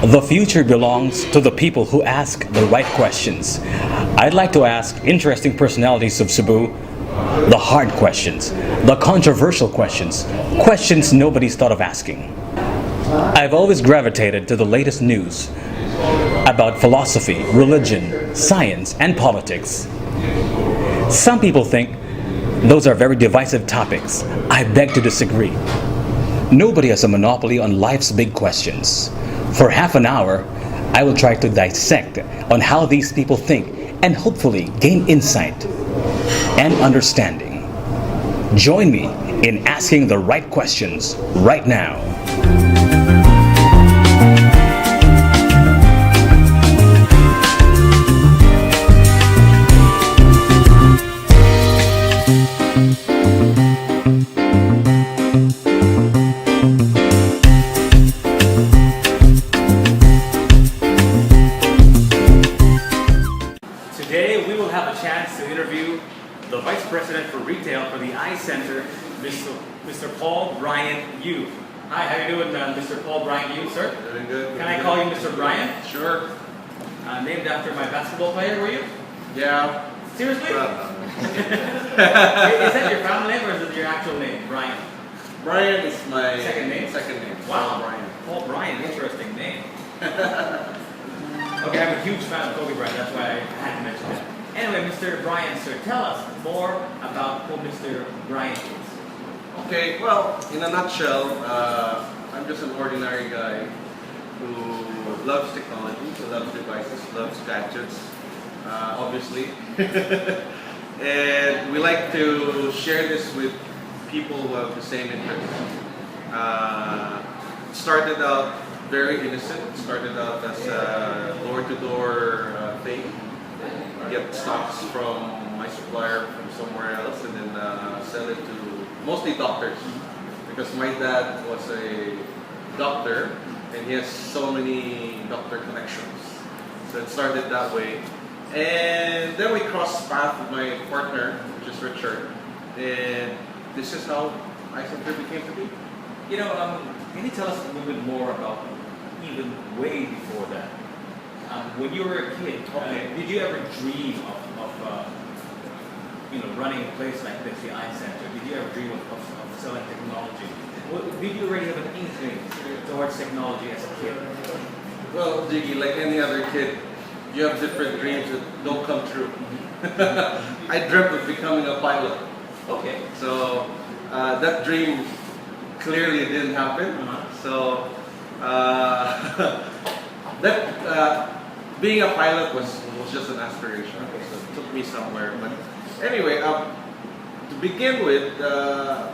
The future belongs to the people who ask the right questions. I'd like to ask interesting personalities of Cebu the hard questions, the controversial questions, questions nobody's thought of asking. I've always gravitated to the latest news about philosophy, religion, science, and politics. Some people think those are very divisive topics. I beg to disagree. Nobody has a monopoly on life's big questions. For half an hour, I will try to dissect on how these people think and hopefully gain insight and understanding. Join me in asking the right questions right now. Today we will have a chance to interview the Vice President for Retail for the Eye Center, Mr. Paul Brian Yu. Hi, how you doing, Mr. Paul Brian Yu, sir? Doing good. Can I call you Mr. Brian? Sure. Named after my basketball player, were you? Yeah. Seriously? Well, Is that your family name or is it your actual name, Brian? Brian is my Second name? Second name. Wow, Brian. Paul Brian, interesting name. Okay, I'm a huge fan of Kobe Bryant, that's why I had to mention that. Anyway, Mr. Brian, sir, tell us more about who Mr. Brian is. Okay. Well, in a nutshell, I'm just an ordinary guy who loves technology, who loves devices, loves gadgets, obviously, and we like to share this with people who have the same interests. Started out very innocent. Started out as a door-to-door thing. Get stocks from my supplier from somewhere else, and then sell it to mostly doctors. Because my dad was a doctor, and he has so many doctor connections. So it started that way. And then we crossed paths with my partner, which is Richard, and this is how iCenter became to be. You know, can you tell us a little bit more about even way before that? When you were a kid, did you ever dream of running a place like this, the Eye Center? Did you ever dream of selling technology? Did you already have an inkling towards technology as a kid? Well, Jiggy, like any other kid, you have different dreams that don't come true. I dreamt of becoming a pilot. Okay. So that dream clearly didn't happen. So being a pilot was just an aspiration. So it took me somewhere. But anyway, to begin with,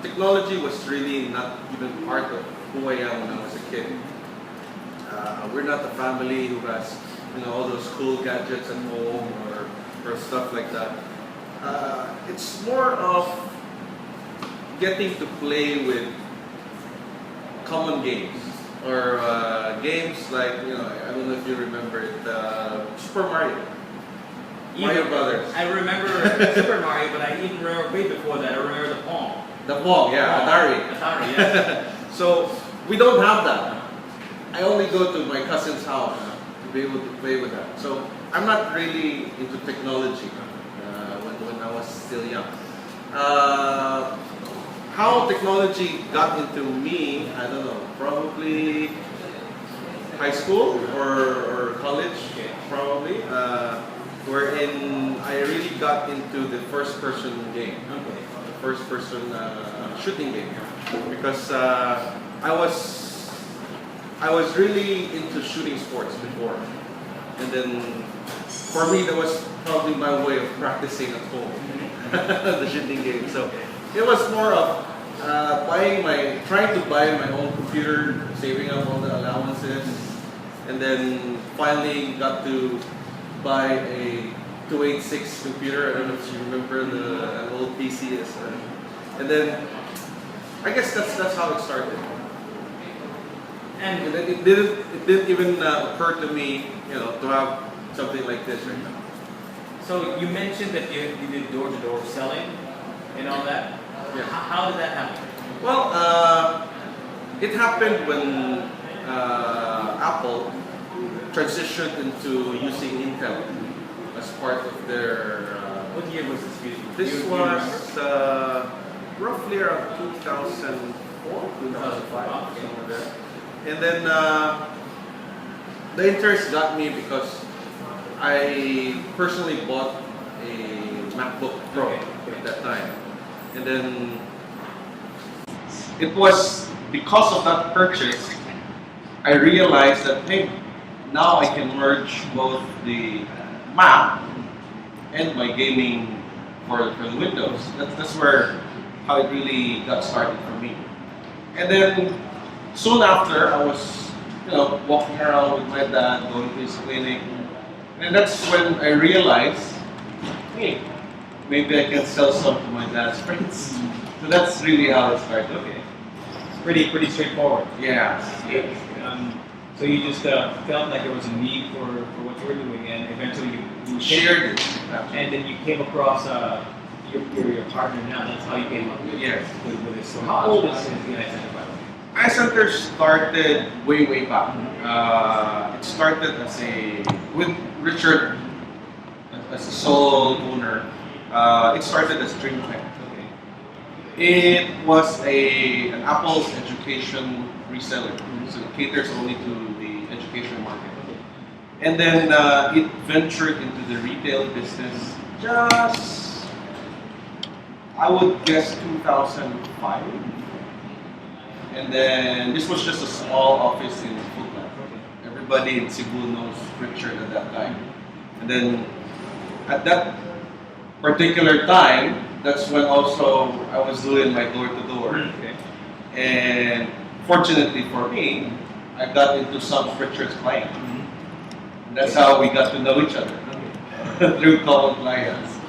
technology was really not even part of who I am when I was a kid. We're not the family who has all those cool gadgets at home or stuff like that. It's more of getting to play with common games or games like I don't know if you remember it, Super Mario. Mario Brothers. I remember Super Mario, but I even remember way before that. I remember the Pong. The Pong, yeah, Atari. Atari, yes. So we don't have that. I only go to my cousin's house to be able to play with that. So I'm not really into technology when I was still young. How technology got into me, I don't know, probably high school or college, probably, wherein I really got into the first-person game, the first-person shooting game, because I was really into shooting sports before, and then for me that was probably my way of practicing at home, the shooting game. So it was more of trying to buy my own computer, saving up all the allowances, and then finally got to buy a 286 computer. I don't know if you remember an old PC. And then I guess that's how it started. And then it didn't even occur to me, to have something like this right now. So you mentioned that you did door-to-door selling and all that. Yeah. How did that happen? Well, it happened when Apple transitioned into using Intel as part of their. What year was this video? This was roughly around 2004, 2005, something like that. And then the interest got me because I personally bought a MacBook Pro at that time. And then it was because of that purchase, I realized that, hey, now I can merge both the Mac and my gaming for the Windows. That's where how it really got started for me. And then soon after, I was walking around with my dad, going to his clinic, and that's when I realized, hey, maybe I can sell some to my dad's friends. So that's really how it started. Okay. Pretty straightforward. Yeah. So you just felt like there was a need for what you were doing, and eventually you Shared it. and then you came across your partner now. That's how you came up with, Yes. with this. So how old is the Eye Center, by the way? Eye Center started way back. It started with Richard as a sole owner. It started as DreamTech. Okay. It was an Apple's education reseller, so it caters only to the education market. And then it ventured into the retail business just, I would guess, 2005. And then this was just a small office in Footland. Everybody in Cebu knows Richard at that time. And then at that particular time, that's when also I was doing my door-to-door. Okay. And fortunately for me, I got into some of Richard's clients. And that's how we got to know each other, through common clients.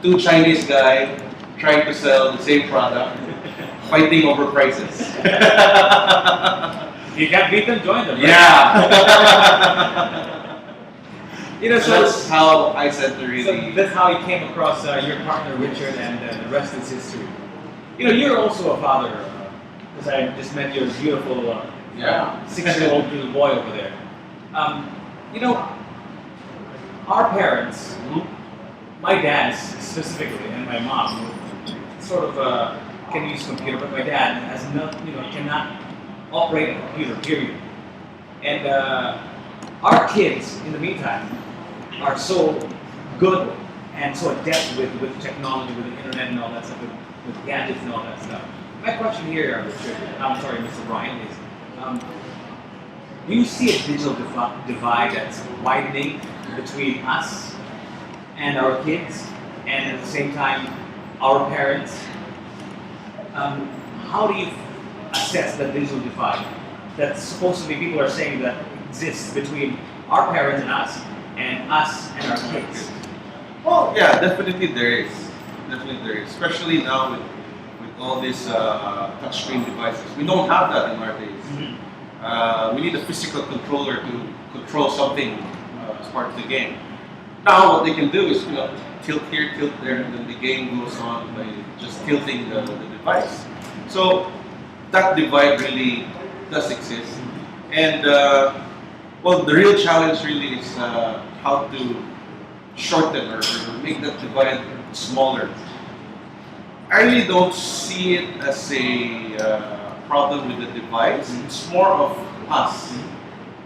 Two Chinese guys trying to sell the same product, fighting over prices. You can't beat them, join them. Right? Yeah. So that's how I said to really. So that's how you came across your partner Richard, and the rest is history. You're also a father, because I just met your beautiful 6-year-old little boy over there. Our parents, my dad specifically, and my mom, sort of can use a computer, but my dad has cannot operate a computer, period. And our kids, in the meantime, are so good and so adept with technology, with the internet and all that stuff, with gadgets and all that stuff. My question here, Mr. Brian, is do you see a digital divide that's widening between us and our kids, and at the same time, our parents? How do you assess that digital divide that supposedly people are saying that exists between our parents and us and our kids? Well, yeah, definitely there is. Especially now with all these touchscreen devices. We don't have that in our days. Mm-hmm. We need a physical controller to control something as part of the game. Now what they can do is tilt here, tilt there, and then the game goes on by just tilting the device. So that divide really does exist. And the real challenge really is how to shorten or make that divide smaller. I really don't see it as a problem with the device. It's more of us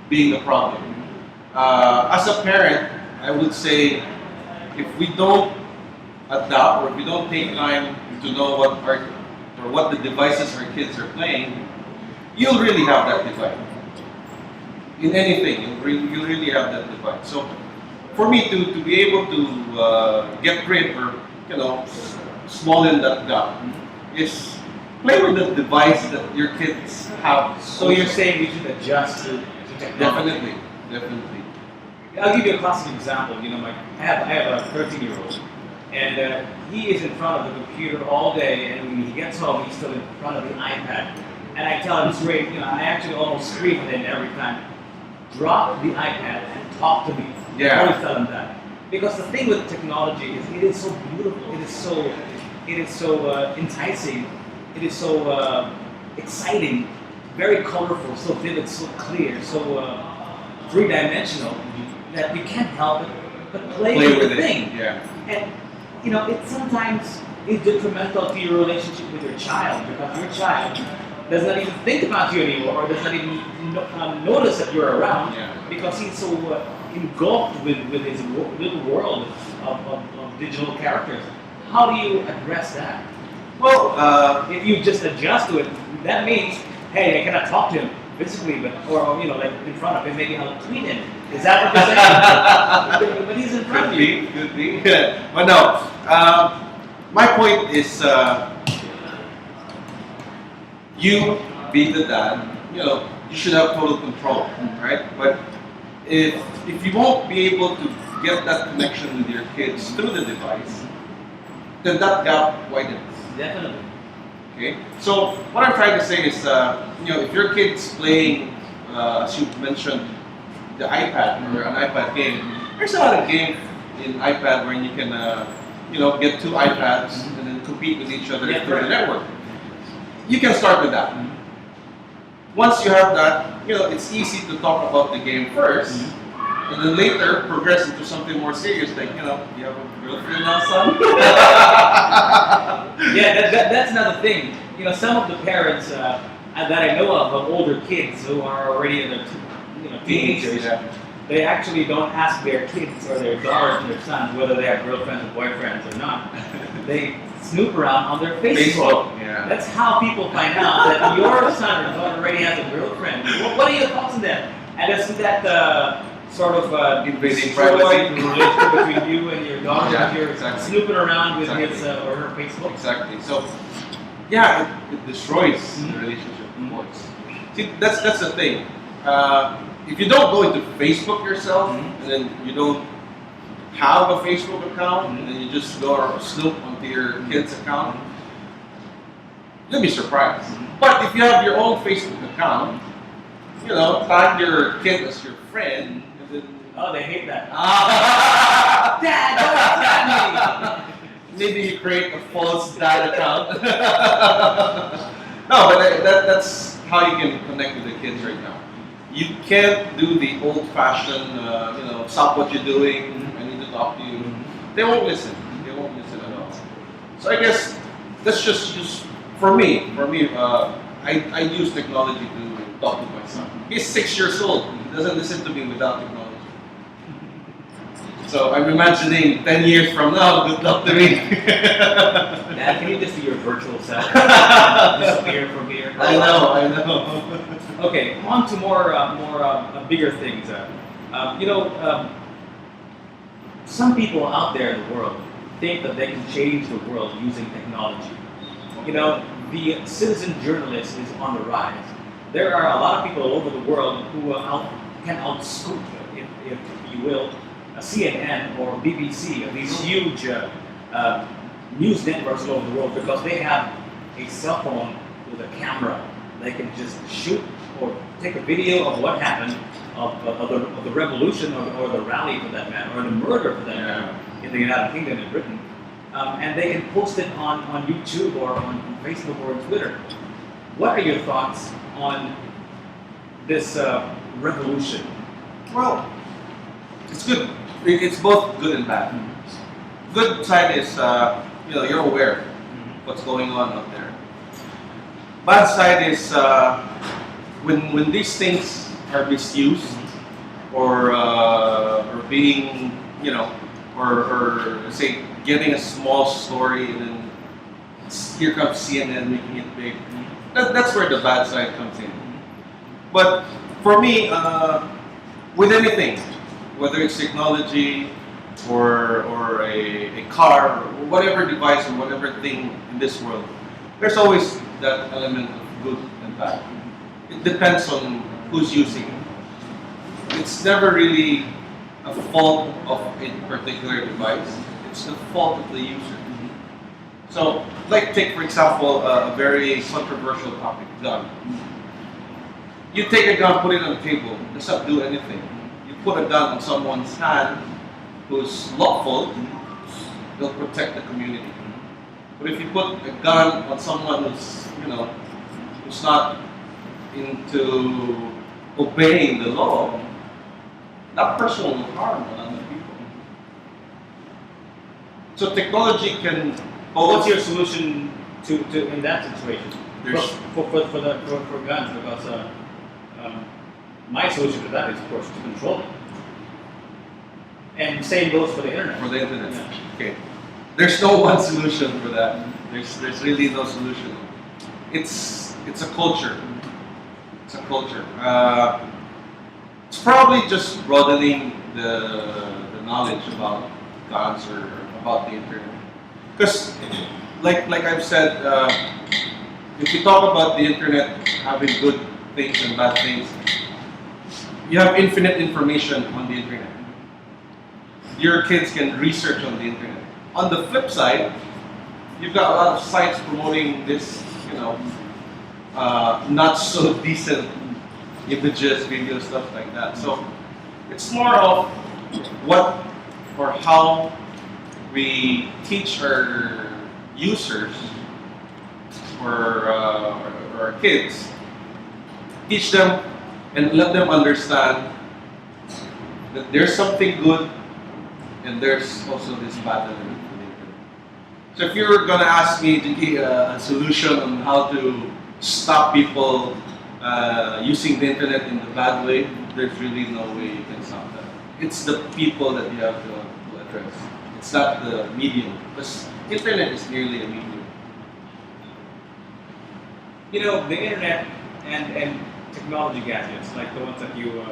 being the problem. As a parent, I would say if we don't adapt or if we don't take time to know what the devices our kids are playing, you'll really have that divide. In anything, you'll really have that divide. So for me to be able to get rid or smallen that gap is play with the device that your kids have. So you're saying we should adjust to technology? Definitely. I'll give you a classic example. I have a 13-year-old, and he is in front of the computer all day, and when he gets home, he's still in front of the iPad. And I tell him straight, I actually almost scream at him every time. Drop the iPad and talk to me. Yeah. I always tell him that. Because the thing with technology is it is so beautiful, it is so enticing, it is so exciting, very colorful, so vivid, so clear, so three-dimensional that you can't help but play Play with with the it. thing. Yeah. And it sometimes is detrimental to your relationship with your child because your child does not even think about you anymore or does not even notice that you're around Yeah. because he's so engulfed with his little world of digital characters. How do you address that? Well, If you just adjust to it, that means, hey, I cannot talk to him physically, but like in front of him, maybe I'll tweet him. Is that what you're saying? But he's in front of you. could be. But no, my point is, you be the dad. You should have total control, right? But if you won't be able to get that connection with your kids through the device, then that gap widens. Definitely. Okay. So what I'm trying to say is, if your kid's playing, as you mentioned, the iPad or an iPad game, there's a lot of game in iPad where you can, get two iPads and then compete with each other Yeah, through right. the network. You can start with that. Once you have that, it's easy to talk about the game first, and then later progress into something more serious, like, you have a girlfriend now, son? Yeah, that's another thing. Some of the parents that I know of older kids who are already in their teenagers, Yeah. they actually don't ask their kids or their daughters and their sons whether they have girlfriends or boyfriends or not. They snoop around on their Facebook. Yeah. That's how people find out that your son or daughter already has a girlfriend. What are your thoughts on that? And doesn't that sort of Invading destroy privacy. the relationship between you and your daughter Yeah, if you're exactly. snooping around with Exactly. his or her Facebook? Exactly. So, yeah, it destroys the relationship, of course. See, that's the thing. If you don't go into Facebook yourself, and then you don't have a Facebook account, and then you just go or snoop onto your kid's account, you'll be surprised. But if you have your own Facebook account, tag your kid as your friend, and then Oh, they hate that. Dad, don't tag me. Maybe you create a false dad account. No, but that's how you can connect with the kids right now. You can't do the old-fashioned, stop what you're doing. I need to talk to you. They won't listen. They won't listen at all. So I guess that's just for me. I use technology to talk to my son. He's 6 years old. He doesn't listen to me without technology. So I'm imagining 10 years from now, good luck to me. Dad, can you just be your virtual self? Disappear from here. I know. Okay, on to more bigger things. Some people out there in the world think that they can change the world using technology. The citizen journalist is on the rise. There are a lot of people all over the world who can outscoop, if you will, CNN or BBC, these huge news networks all over the world, because they have a cell phone with a camera. They can just shoot or take a video of what happened, of the revolution or the rally for that matter, or the murder for that matter in the United Kingdom and Britain. And they can post it on YouTube or on Facebook or on Twitter. What are your thoughts on this revolution? Well, it's good. It's both good and bad. Good side is, you're aware of what's going on out there. Bad side is when these things are misused or being, or say getting a small story and then here comes CNN making it big. That's where the bad side comes in. But for me, with anything, whether it's technology or a car or whatever device or whatever thing in this world, there's always that element of good and bad. It depends on who's using it. It's never really a fault of a particular device. It's the fault of the user. So, take for example a very controversial topic, gun. You take a gun, put it on the table, it does not do anything. You put a gun on someone's hand who's lawful, they'll protect the community. But if you put a gun on someone who's not into obeying the law, That person will harm other people. So technology can. But what's your solution to in that situation? There's- For guns, because my solution to that is, of course, to control it. And same goes for the internet. For the internet. Yeah. Okay. There's no one solution for that. There's really no solution. It's a culture. It's a culture. It's probably just broadening the knowledge about guns or about the internet. Because, like I've said, if you talk about the internet having good things and bad things, you have infinite information on the internet. Your kids can research on the internet. On the flip side, you've got a lot of sites promoting this, not so decent images, videos, stuff like that. So it's more of what or how we teach our users or our kids, teach them and let them understand that there's something good and there's also this bad element to the internet. So if you're gonna ask me, Jiggy, a solution on how to stop people using the internet in the bad way, there's really no way you can stop that. It's the people that you have to address. It's not the medium, because internet is merely a medium. The internet and technology gadgets, like the ones that you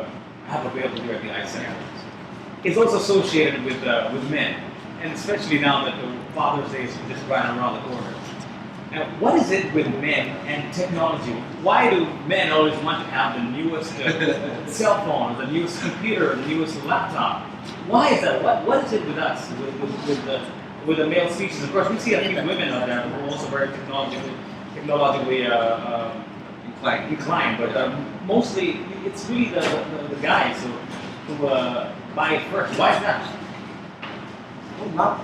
have available here at the Eye Center, is also associated with men, and especially now that the Father's Day is just right around the corner. Now, what is it with men and technology? Why do men always want to have the newest cell phone, or the newest computer, or the newest laptop? Why is that? What is it with us, with the male species? Of course, we see a few women out there who are also very technologically inclined, but mostly it's really the guys who buy it first. Why is that? Well,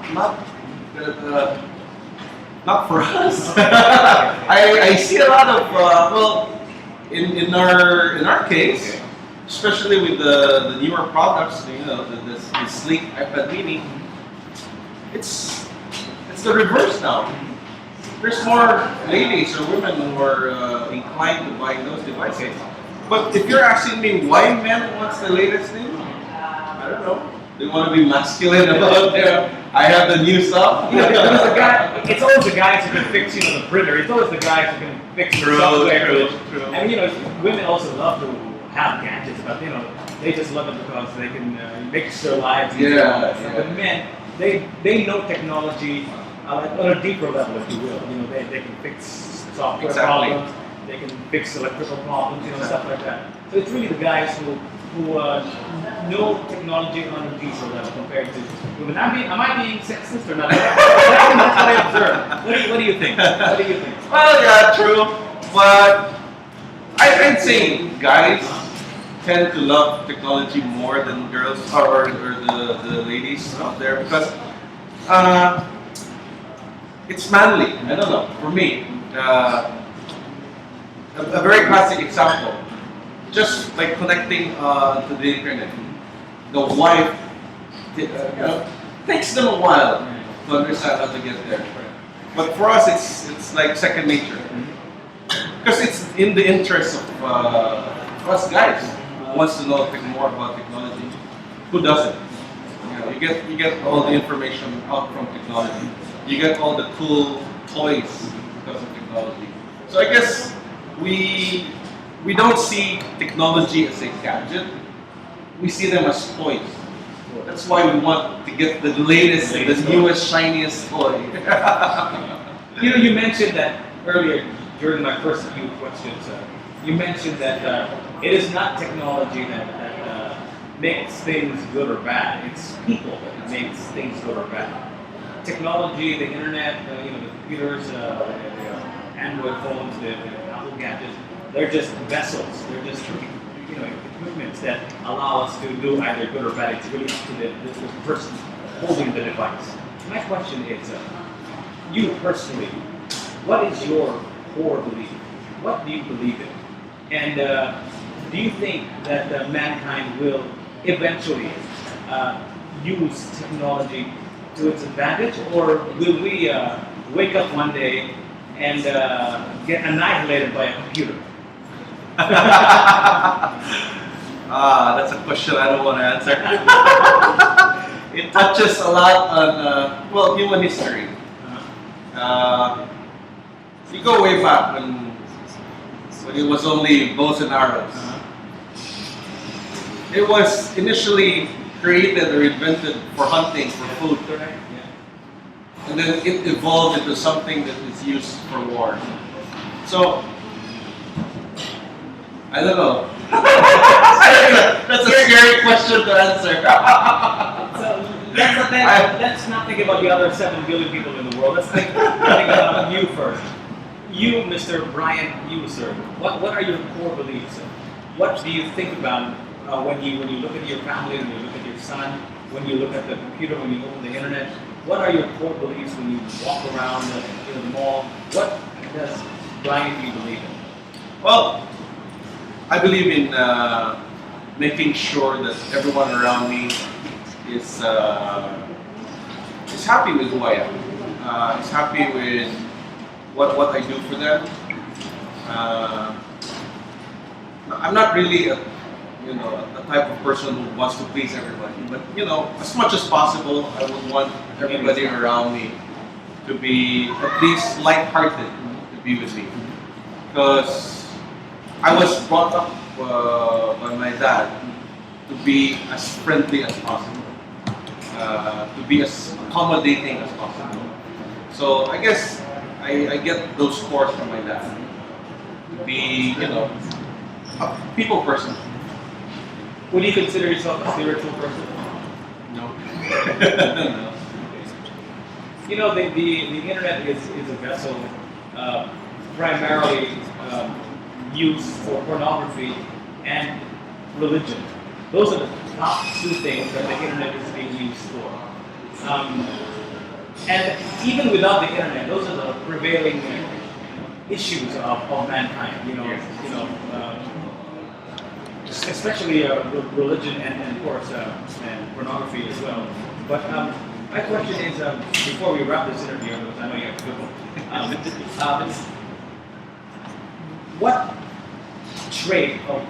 not for us. I see a lot of in our case, especially with the newer products, the sleek iPad Mini, it's the reverse now. There's more ladies or women who are inclined to buy those devices. But if you're asking me why men wants the latest thing, I don't know. They want to be masculine about I have the new stuff. It's always the guys who can fix the printer. It's always the guys who can fix the software. True. And women also love to have gadgets, but they just love it because they can mix their lives. But men, they know technology on a deeper level, if you will. They can fix software problems. They can fix electrical problems, stuff like that. So it's really the guys who know technology on a deeper level compared to women. Am I being sexist or not? That's what I observed. What do you think? Well, yeah, true. But I'd say guys tend to love technology more than girls or the ladies out there because it's manly. I don't know. For me, a very classic example. Just like connecting to the internet, the wife takes them a while to understand how to get there. But for us, it's like second nature because it's in the interest of us guys who wants to know more about technology. Who doesn't? You get all the information out from technology. You get all the cool toys because of technology. So I guess we don't see technology as a gadget. We see them as toys. That's why we want to get the latest, the newest, shiniest toy. You mentioned that earlier during my first few questions. You mentioned that it is not technology that makes things good or bad. It's people that makes things good or bad. Technology, the internet, the computers, the Android phones, the Apple gadgets. They're just vessels. They're just equipments that allow us to do either good or bad. It's really up to the person holding the device. My question is, you personally, what is your core belief? What do you believe in? And do you think that mankind will eventually use technology to its advantage, or will we wake up one day and get annihilated by a computer? That's a question I don't want to answer. It touches a lot on, well, human history. You go way back when it was only bows and arrows. It was initially created or invented for hunting, for food. Correct. Yeah. And then it evolved into something that is used for war. So, I don't know. That's a scary question to answer. So let's not think about the other 7 billion people in the world. Let's think about you first. You, Mr. Brian, you, sir. What are your core beliefs? What do you think about when you look at your family, when you look at your son, when you look at the computer, when you open the internet? What are your core beliefs when you walk around the mall? What does Brian you believe in? Well, I believe in making sure that everyone around me is happy with who I am. Is happy with what I do for them. I'm not really a type of person who wants to please everybody, but as much as possible, I would want everybody around me to be at least light-hearted to be with me, because I was brought up by my dad to be as friendly as possible, to be as accommodating as possible. So I guess I get those scores from my dad to be, a people person. Would you consider yourself a spiritual person? No. No. The internet is a vessel primarily used for pornography and religion. Those are the top 2 things that the internet is being used for. And even without the internet, those are the prevailing issues of mankind. Especially religion and of course and pornography as well. But my question is, before we wrap this interview, because I know you have to go, what trait of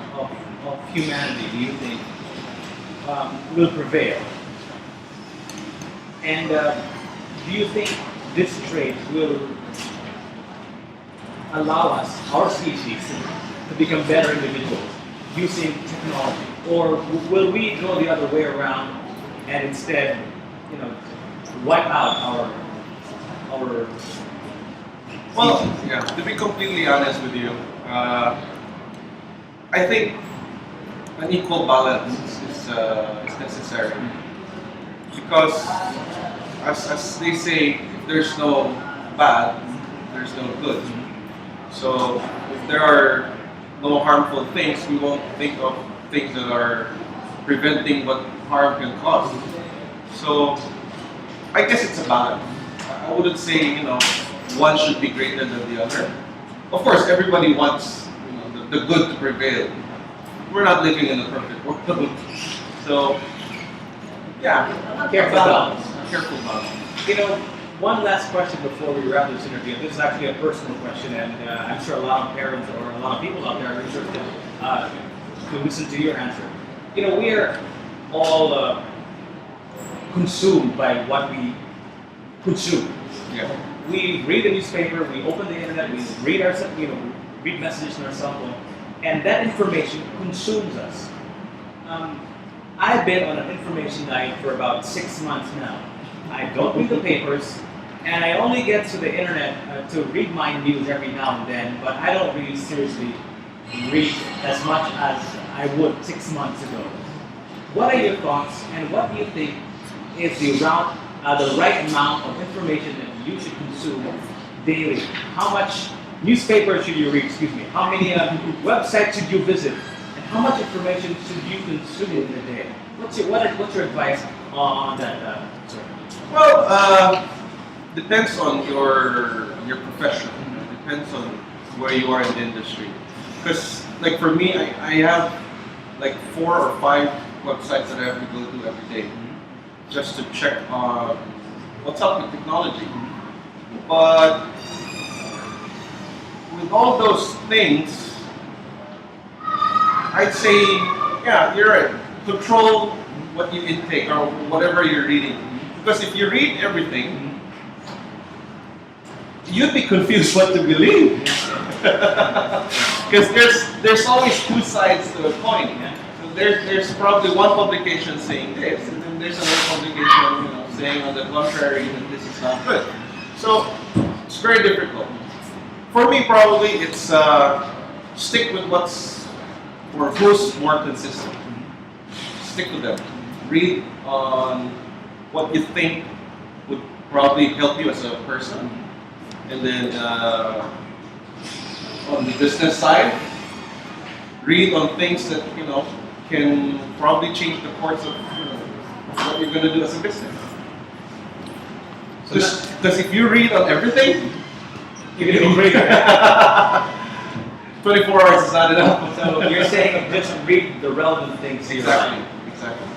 humanity do you think will prevail? And do you think this trait will allow us, our species, to become better individuals using technology? Or will we go the other way around and instead, wipe out our Well, yeah, to be completely honest with you, I think an equal balance is necessary, because as they say, if there's no bad, there's no good. So if there are no harmful things, we won't think of things that are preventing what harm can cause. So I guess it's a balance. I wouldn't say one should be greater than the other. Of course, everybody wants the good to prevail. We're not living in a perfect world, so yeah, careful balance? Careful balance. One last question before we wrap this interview. This is actually a personal question, and I'm sure a lot of parents or a lot of people out there are interested to listen to your answer. We are all consumed by what we consume. Yeah. We read the newspaper, we open the internet, we read read messages on our cell phone, and that information consumes us. I've been on an information diet for about 6 months now. I don't read the papers, and I only get to the internet to read my news every now and then, but I don't really seriously read as much as I would 6 months ago. What are your thoughts, and what do you think is the right amount of information that you should consume daily? How much newspaper should you read? Excuse me. How many websites should you visit? And how much information should you consume in a day? What's your advice on that, sir? Well, depends on your profession. Depends on where you are in the industry. Because like for me, I have like 4 or 5 websites that I have to go to every day just to check on what's up with technology. But with all those things, I'd say, yeah, you're right. Control what you intake or whatever you're reading. Because if you read everything, you'd be confused what to believe. Because there's always two sides to a coin. So there's probably one publication saying this, and then there's another publication saying on the contrary that this is not good. So it's very difficult. For me, probably it's stick with what's or who's more consistent. Stick with them. Read on what you think would probably help you as a person, and then on the business side, read on things that can probably change the course of what you're going to do as a business. Because if you read on everything, you're going to be great. 24 hours is not enough. So you're saying just read the relevant things to your life. Exactly.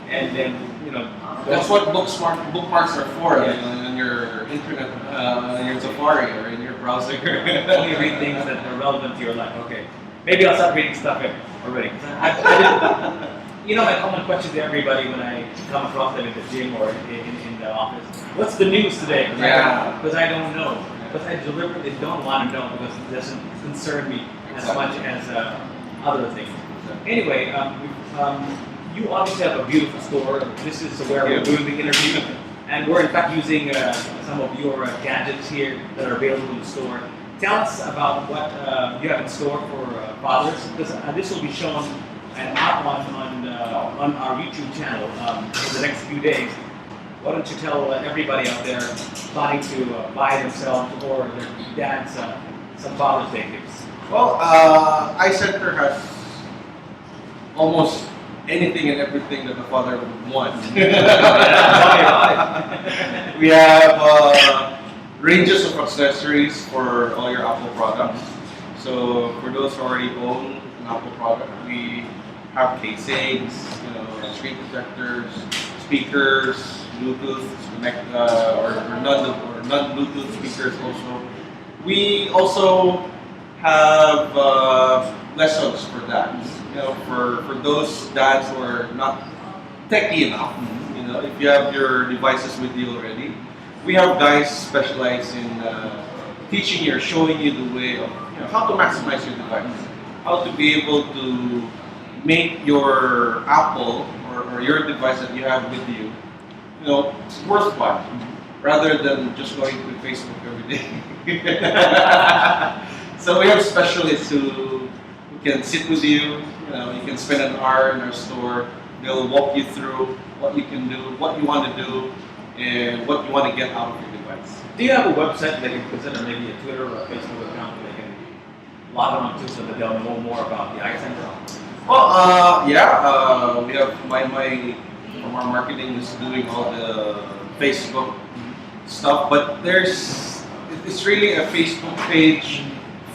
And then, that's what bookmarks are for, on your internet, on your Safari or in your browser. Only read things that are relevant to your life. Okay. Maybe I'll start reading stuff already. I my common question to everybody when I come across them in the gym or in the office, what's the news today? Because I don't know. Because I deliberately don't want to know because it doesn't concern me as much as other things. Anyway, you obviously have a beautiful store. This is where we're doing the interview. And we're in fact using some of your gadgets here that are available in the store. Tell us about what you have in store for fathers, because this will be shown and out on our YouTube channel in the next few days. Why don't you tell everybody out there planning to buy themselves or their dads some Father's Day gifts? Well, iCenter has almost anything and everything that a father would want. We have ranges of accessories for all your Apple products. So for those who already own an Apple product, we have casings, screen protectors, speakers, Bluetooth, or non-Bluetooth speakers also. We also have lessons for dads. For those dads who are not techy enough. If you have your devices with you already, we have guys specialized in teaching you or showing you the way of how to maximize your device, how to be able to make your Apple or your device that you have with you, worthwhile, rather than just going to Facebook every day. So we have specialists who can sit with you. You can spend an hour in our store. They'll walk you through what you can do, what you want to do, and what you want to get out of your device. Do you have a website that you can present, or maybe a Twitter or a Facebook account that they can log on to so that they'll know more about the iCenter? Well, we have my from our marketing is doing all the Facebook stuff, but it's really a Facebook page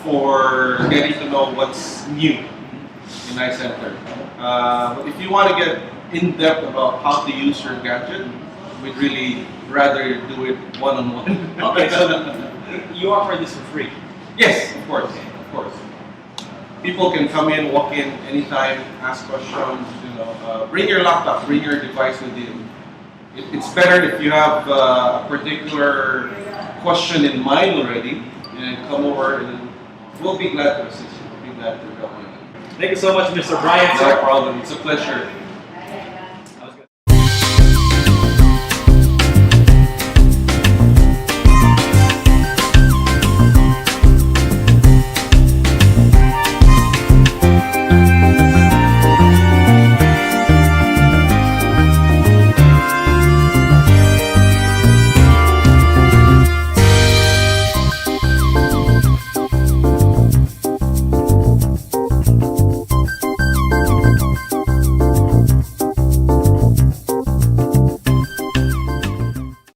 for getting to know what's new in iCenter. But if you want to get in depth about how to use your gadget, we'd really rather do it one-on-one. Okay, so you offer this for free? Yes, of course. People can come in, walk in anytime, ask questions. Bring your laptop, bring your device with you. It's better if you have a particular question in mind already, and come over, and we'll be glad to assist you. We'll be glad to help you. Thank you so much, Mr. Brian. No problem. It's a pleasure.